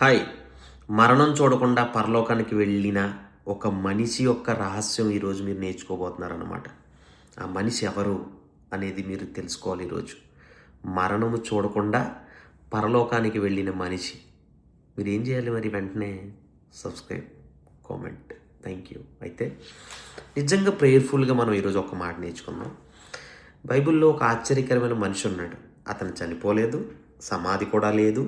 Hi. మరణం చూడకుండా పరలోకానికి వెళ్ళిన ఒక మనిషి యొక్క రహస్యం ఈరోజు మీరు నేర్చుకోబోతున్నారన్నమాట. ఆ మనిషి ఎవరు అనేది మీరు తెలుసుకోవాలి ఈరోజు. మరణము చూడకుండా పరలోకానికి వెళ్ళిన మనిషి. మీరేం చేయాలి మరి? వెంటనే సబ్స్క్రైబ్, కామెంట్. Thank you. అయితే నిజంగా ప్రేయర్ఫుల్గా మనం ఈరోజు ఒక మాట నేర్చుకుందాం. బైబిల్లో ఒక ఆశ్చర్యకరమైన మనిషి ఉన్నాడు. అతను చనిపోలేదు, సమాధి కూడా లేదు,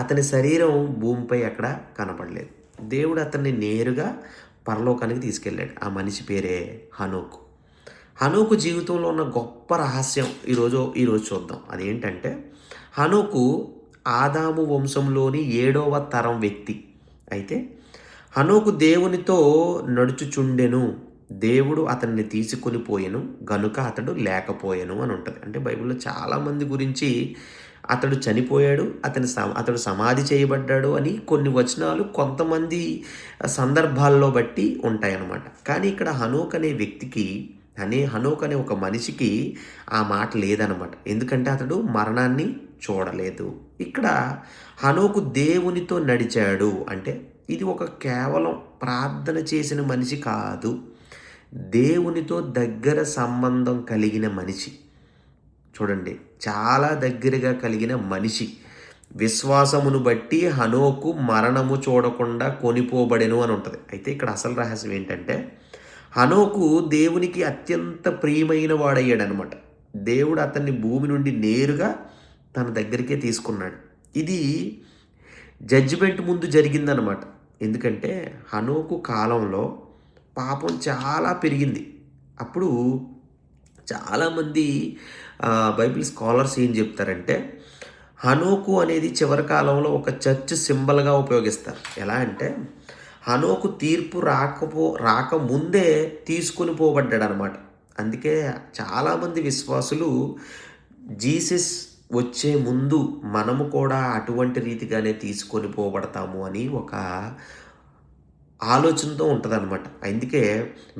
అతని శరీరం భూమిపై ఎక్కడ కనపడలేదు. దేవుడు అతన్ని నేరుగా పరలోకానికి తీసుకెళ్ళాడు. ఆ మనిషి పేరే హనోకు. హనోకు జీవితంలో ఉన్న గొప్ప రహస్యం ఈరోజు చూద్దాం. అదేంటంటే, హనోకు ఆదాము వంశంలోని 7వ తరం వ్యక్తి. అయితే హనోకు దేవునితో నడుచుచుండెను, దేవుడు అతన్ని తీసుకొని పోయెను గనుక అతడు లేకపోయెను అని ఉంటుంది. అంటే బైబిల్లో చాలామంది గురించి అతడు చనిపోయాడు, అతడు సమాధి చేయబడ్డాడు అని కొన్ని వచనాలు కొంతమంది సందర్భాల్లో బట్టి ఉంటాయన్నమాట. కానీ ఇక్కడ హనోక్ అనే వ్యక్తికి, హనోక్ అనే ఒక మనిషికి ఆ మాట లేదనమాట. ఎందుకంటే అతడు మరణాన్ని చూడలేదు. ఇక్కడ హనోకు దేవునితో నడిచాడు అంటే ఇది ఒక కేవలం ప్రార్థన చేసిన మనిషి కాదు, దేవునితో దగ్గర సంబంధం కలిగిన మనిషి. చూడండి, చాలా దగ్గరగా కలిగిన మనిషి. విశ్వాసమును బట్టి హనోకు మరణము చూడకుండా కొనిపోబడెను అని ఉంటుంది. అయితే ఇక్కడ అసలు రహస్యం ఏంటంటే, హనోకు దేవునికి అత్యంత ప్రియమైన వాడయ్యాడనమాట. దేవుడు అతన్ని భూమి నుండి నేరుగా తన దగ్గరికే తీసుకున్నాడు. ఇది జడ్జిమెంట్ ముందు జరిగిందనమాట. ఎందుకంటే హనోకు కాలంలో పాపం చాలా పెరిగింది. అప్పుడు చాలామంది బైబిల్ స్కాలర్స్ ఏం చెప్తారంటే, హనోకు అనేది చివరి కాలంలో ఒక చర్చ్ సింబల్గా ఉపయోగిస్తారు. ఎలా అంటే, హనోకు తీర్పు రాకముందే తీసుకొని పోబడ్డాడు అనమాట. అందుకే చాలామంది విశ్వాసులు జీసస్ వచ్చే ముందు మనము కూడా అటువంటి రీతిగానే తీసుకొని పోబడతాము అని ఒక ఆలోచనతో ఉంటుందన్నమాట. అందుకే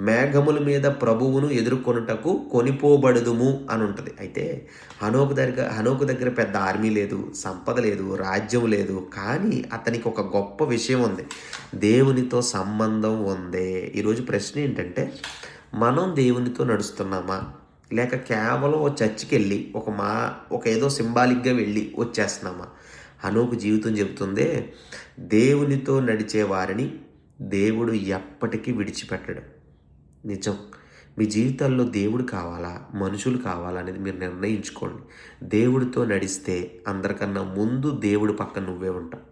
మేఘముల మీద ప్రభువును ఎదుర్కొనుటకు కొనిపోబడుదుము అని ఉంటుంది. అయితే హనోకు దగ్గర పెద్ద ఆర్మీ లేదు, సంపద లేదు, రాజ్యం లేదు. కానీ అతనికి ఒక గొప్ప విషయం ఉంది, దేవునితో సంబంధం ఉంది. ఈరోజు ప్రశ్న ఏంటంటే, మనం దేవునితో నడుస్తున్నామా, లేక కేవలం ఓ చర్చికి వెళ్ళి ఒక ఏదో సింబాలిక్గా వెళ్ళి వచ్చేస్తున్నామా? హనోకు జీవితం చెబుతుంది, దేవునితో నడిచే వారిని దేవుడు ఎప్పటికీ విడిచిపెట్టడు. నిజం. మీ జీవితాల్లో దేవుడు కావాలా, మనుషులు కావాలా అనేది మీరు నిర్ణయించుకోండి. దేవుడితో నడిస్తే అందరికన్నా ముందు దేవుడి పక్కన నువ్వే ఉంటావు.